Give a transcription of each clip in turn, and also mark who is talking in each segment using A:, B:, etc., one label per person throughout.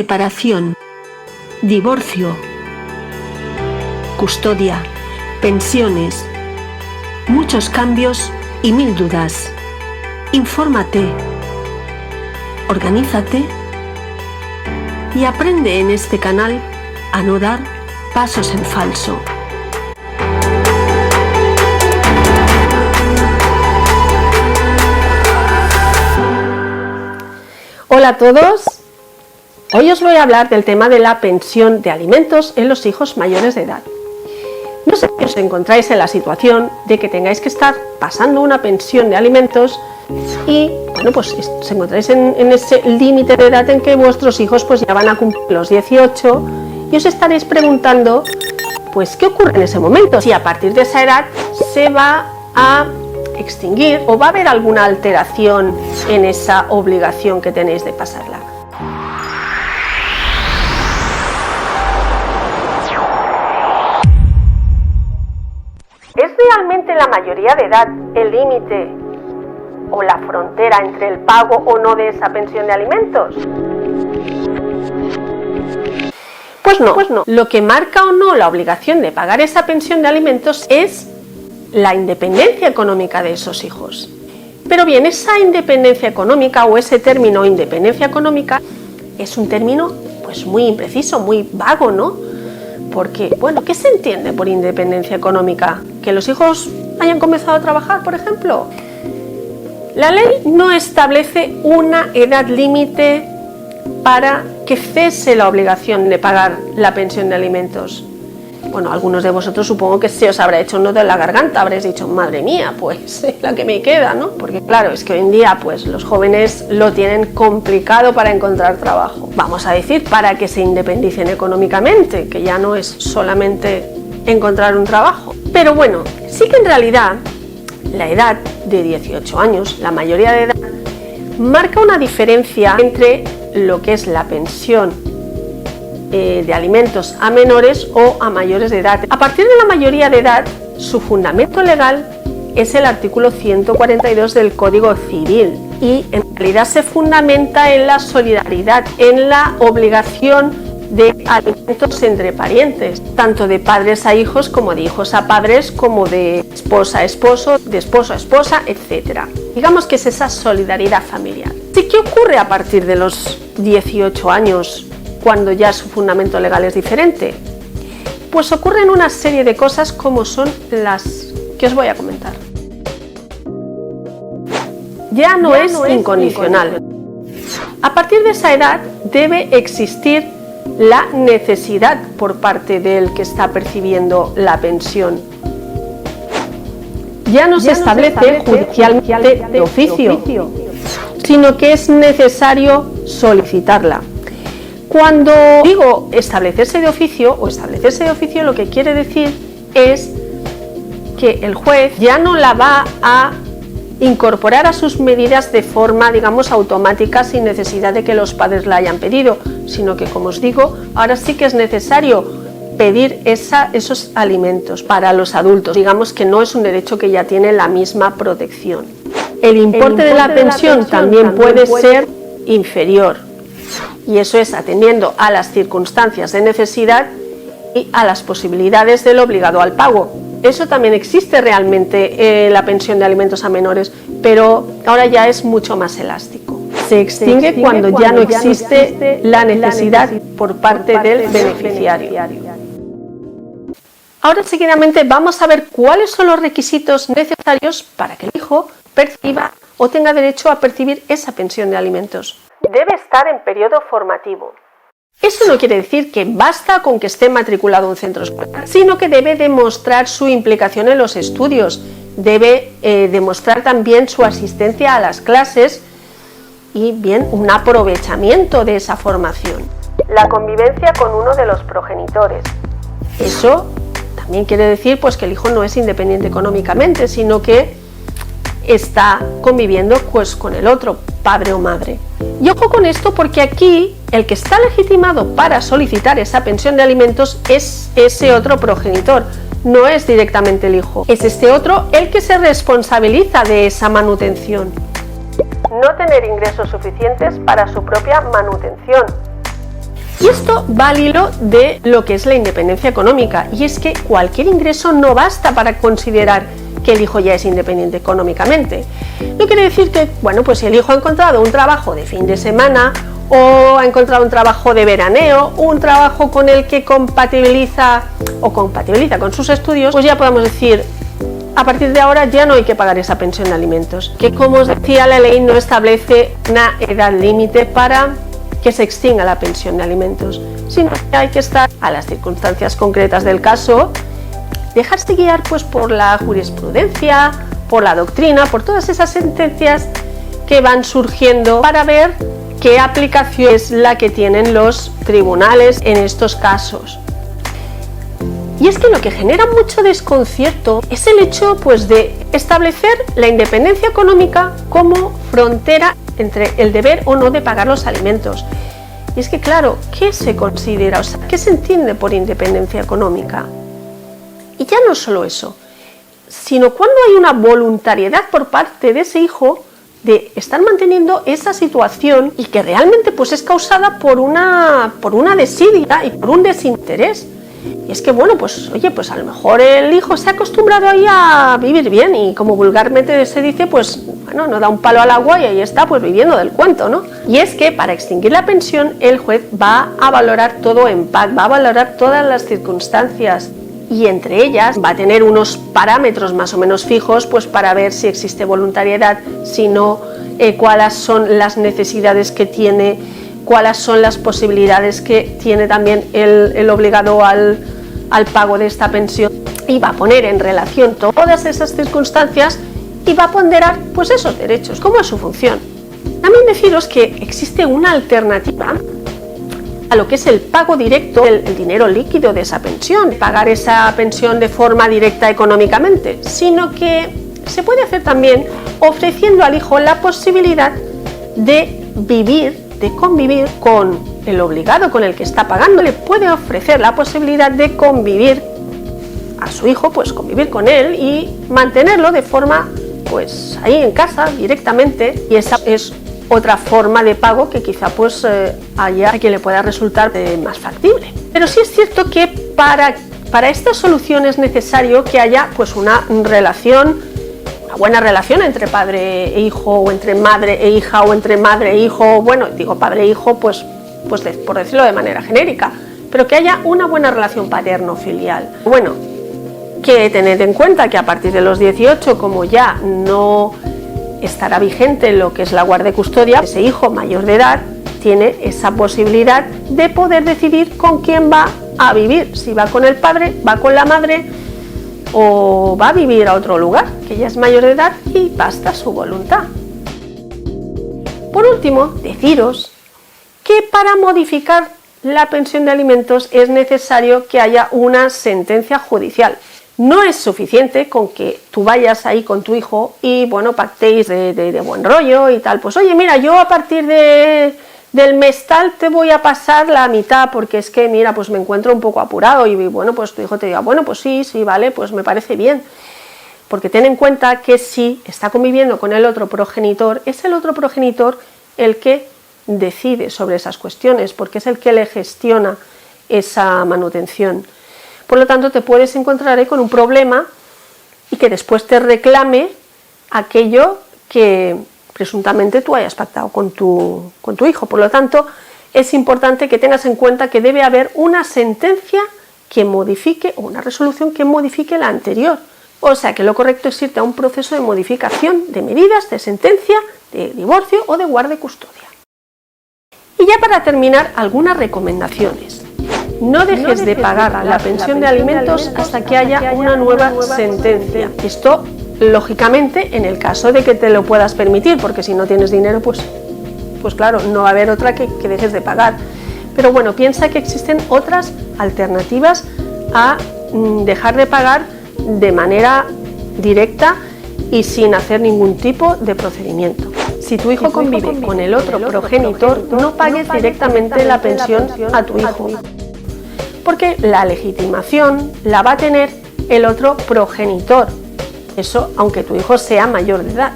A: separación, divorcio, custodia, pensiones, muchos cambios y 1000 dudas. Infórmate, organízate y aprende en este canal a no dar pasos en falso.
B: Hola a todos, hoy os voy a hablar del tema de la pensión de alimentos en los hijos mayores de edad. No sé si os encontráis en la situación de que tengáis que estar pasando una pensión de alimentos y, bueno, pues os encontráis en ese límite de edad en que vuestros hijos pues ya van a cumplir los 18 y os estaréis preguntando, pues, ¿qué ocurre en ese momento? Si a partir de esa edad se va a extinguir o va a haber alguna alteración en esa obligación que tenéis de pasarla. ¿Es realmente la mayoría de edad el límite o la frontera entre el pago o no de esa pensión de alimentos? Pues no. Lo que marca o no la obligación de pagar esa pensión de alimentos es la independencia económica de esos hijos. Pero bien, esa independencia económica o ese término independencia económica es un término pues muy impreciso, muy vago, ¿no? Porque, bueno, ¿qué se entiende por independencia económica? ¿Que los hijos hayan comenzado a trabajar, por ejemplo? La ley no establece una edad límite para que cese la obligación de pagar la pensión de alimentos. Bueno, algunos de vosotros supongo que se os habrá hecho un nudo en la garganta, habréis dicho, madre mía, pues la que me queda, ¿no? Porque claro, es que hoy en día pues los jóvenes lo tienen complicado para encontrar trabajo. Vamos a decir, para que se independicen económicamente, que ya no es solamente encontrar un trabajo. Pero bueno, sí que en realidad la edad de 18 años, la mayoría de edad, marca una diferencia entre lo que es la pensión de alimentos a menores o a mayores de edad. A partir de la mayoría de edad, su fundamento legal es el artículo 142 del Código Civil y en realidad se fundamenta en la solidaridad, en la obligación de alimentos entre parientes, tanto de padres a hijos como de hijos a padres, como de esposa a esposo, de esposo a esposa, etc. Digamos que es esa solidaridad familiar. ¿Sí? ¿Qué ocurre a partir de los 18 años? Cuando ya su fundamento legal es diferente? Pues ocurren una serie de cosas como son las que os voy a comentar. Ya no es incondicional. A partir de esa edad debe existir la necesidad por parte del que está percibiendo la pensión. Ya no se establece judicialmente de oficio, sino que es necesario solicitarla. Cuando digo establecerse de oficio lo que quiere decir es que el juez ya no la va a incorporar a sus medidas de forma, digamos, automática sin necesidad de que los padres la hayan pedido, sino que, como os digo, ahora sí que es necesario pedir esos alimentos para los adultos. Digamos que no es un derecho que ya tiene la misma protección. El importe de la pensión también puede ser inferior. Y eso es atendiendo a las circunstancias de necesidad y a las posibilidades del obligado al pago. Eso también existe realmente en la pensión de alimentos a menores, pero ahora ya es mucho más elástico. Se extingue cuando ya no existe la necesidad por parte del beneficiario. Ahora seguidamente vamos a ver cuáles son los requisitos necesarios para que el hijo perciba o tenga derecho a percibir esa pensión de alimentos. Debe estar en periodo formativo. Eso no quiere decir que basta con que esté matriculado en un centro escolar, sino que debe demostrar su implicación en los estudios, debe demostrar también su asistencia a las clases y bien un aprovechamiento de esa formación. La convivencia con uno de los progenitores. Eso también quiere decir pues que el hijo no es independiente económicamente, sino que está conviviendo pues con el otro, padre o madre. Y ojo con esto porque aquí el que está legitimado para solicitar esa pensión de alimentos es ese otro progenitor, no es directamente el hijo, es este otro el que se responsabiliza de esa manutención. No tener ingresos suficientes para su propia manutención. esto va al hilo de lo que es la independencia económica, y es que cualquier ingreso no basta para considerar que el hijo ya es independiente económicamente. No quiere decir que, bueno, pues si el hijo ha encontrado un trabajo de fin de semana o ha encontrado un trabajo de veraneo, un trabajo con el que compatibiliza con sus estudios, pues ya podemos decir, a partir de ahora ya no hay que pagar esa pensión de alimentos. Que, como os decía, la ley no establece una edad límite para que se extinga la pensión de alimentos, sino que hay que estar a las circunstancias concretas del caso, dejarse guiar pues por la jurisprudencia, por la doctrina, por todas esas sentencias que van surgiendo para ver qué aplicación es la que tienen los tribunales en estos casos. Y es que lo que genera mucho desconcierto es el hecho pues de establecer la independencia económica como frontera entre el deber o no de pagar los alimentos. Y es que, claro, ¿qué se considera? O sea, ¿qué se entiende por independencia económica? Y ya no solo eso, sino cuando hay una voluntariedad por parte de ese hijo de estar manteniendo esa situación y que realmente pues es causada por una desidia y por un desinterés. Y es que, bueno, pues oye, pues a lo mejor el hijo se ha acostumbrado ahí a vivir bien y, como vulgarmente se dice, pues bueno, no da un palo al agua y ahí está pues viviendo del cuento, ¿no? Y es que para extinguir la pensión el juez va a valorar todo en paz, va a valorar todas las circunstancias, y entre ellas va a tener unos parámetros más o menos fijos pues para ver si existe voluntariedad, si no, cuáles son las necesidades que tiene, cuáles son las posibilidades que tiene también el obligado al pago de esta pensión, y va a poner en relación todas esas circunstancias y va a ponderar pues esos derechos, cómo es su función. También deciros que existe una alternativa a lo que es el pago directo del dinero líquido de esa pensión, pagar esa pensión de forma directa económicamente, sino que se puede hacer también ofreciendo al hijo la posibilidad de convivir con el obligado con el que está pagando. Le puede ofrecer la posibilidad de convivir a su hijo, pues convivir con él y mantenerlo de forma pues ahí en casa directamente, y esa es otra forma de pago que quizá pues haya a quien le pueda resultar más factible. Pero sí es cierto que para esta solución es necesario que haya pues una buena relación entre padre e hijo, o entre madre e hija, o entre madre e hijo. Bueno, digo padre e hijo pues por decirlo de manera genérica, pero que haya una buena relación paterno-filial. Bueno, que tened en cuenta que a partir de los 18, como ya no estará vigente lo que es la guardia y custodia, ese hijo mayor de edad tiene esa posibilidad de poder decidir con quién va a vivir, si va con el padre, va con la madre o va a vivir a otro lugar, que ya es mayor de edad y basta su voluntad. Por último, deciros que para modificar la pensión de alimentos es necesario que haya una sentencia judicial. No es suficiente con que tú vayas ahí con tu hijo y, bueno, pactéis de buen rollo y tal. Pues oye, mira, yo a partir del mes tal te voy a pasar la mitad porque es que, mira, pues me encuentro un poco apurado, y bueno, pues tu hijo te diga, bueno, pues sí, vale, pues me parece bien. Porque ten en cuenta que si está conviviendo con el otro progenitor, es el otro progenitor el que decide sobre esas cuestiones, porque es el que le gestiona esa manutención. Por lo tanto, te puedes encontrar ahí con un problema y que después te reclame aquello que presuntamente tú hayas pactado con tu hijo. Por lo tanto, es importante que tengas en cuenta que debe haber una sentencia que modifique, o una resolución que modifique la anterior. O sea que lo correcto es irte a un proceso de modificación de medidas, de sentencia, de divorcio o de guarda y custodia. Y ya para terminar, algunas recomendaciones. No dejes de pagar la pensión de alimentos hasta que haya una nueva sentencia. Esto, lógicamente, en el caso de que te lo puedas permitir, porque si no tienes dinero, pues claro, no va a haber otra que dejes de pagar. Pero bueno, piensa que existen otras alternativas a dejar de pagar de manera directa y sin hacer ningún tipo de procedimiento. Si tu hijo convive con el otro progenitor, no pagues directamente la pensión a tu hijo, porque la legitimación la va a tener el otro progenitor. Eso aunque tu hijo sea mayor de edad.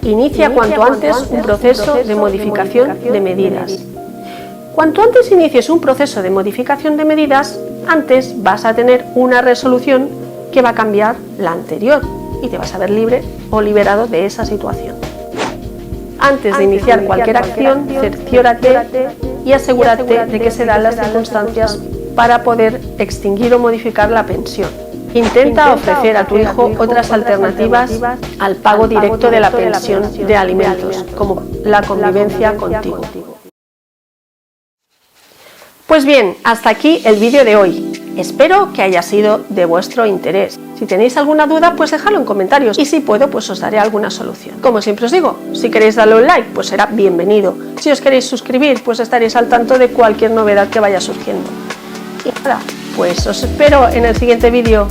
B: Inicia cuanto antes un proceso de modificación de medidas. Cuanto antes inicies un proceso de modificación de medidas, antes vas a tener una resolución que va a cambiar la anterior y te vas a ver libre o liberado de esa situación. Antes de iniciar cualquier acción, cerciórate y asegúrate de que se dan las circunstancias para poder extinguir o modificar la pensión. Intenta ofrecer a tu hijo otras alternativas al pago directo de la pensión de alimentos, como la convivencia contigo. Pues bien, hasta aquí el vídeo de hoy. Espero que haya sido de vuestro interés. Si tenéis alguna duda, pues dejadlo en comentarios y si puedo, pues os daré alguna solución. Como siempre os digo, si queréis darle un like, pues será bienvenido. Si os queréis suscribir, pues estaréis al tanto de cualquier novedad que vaya surgiendo. Y nada, pues os espero en el siguiente vídeo.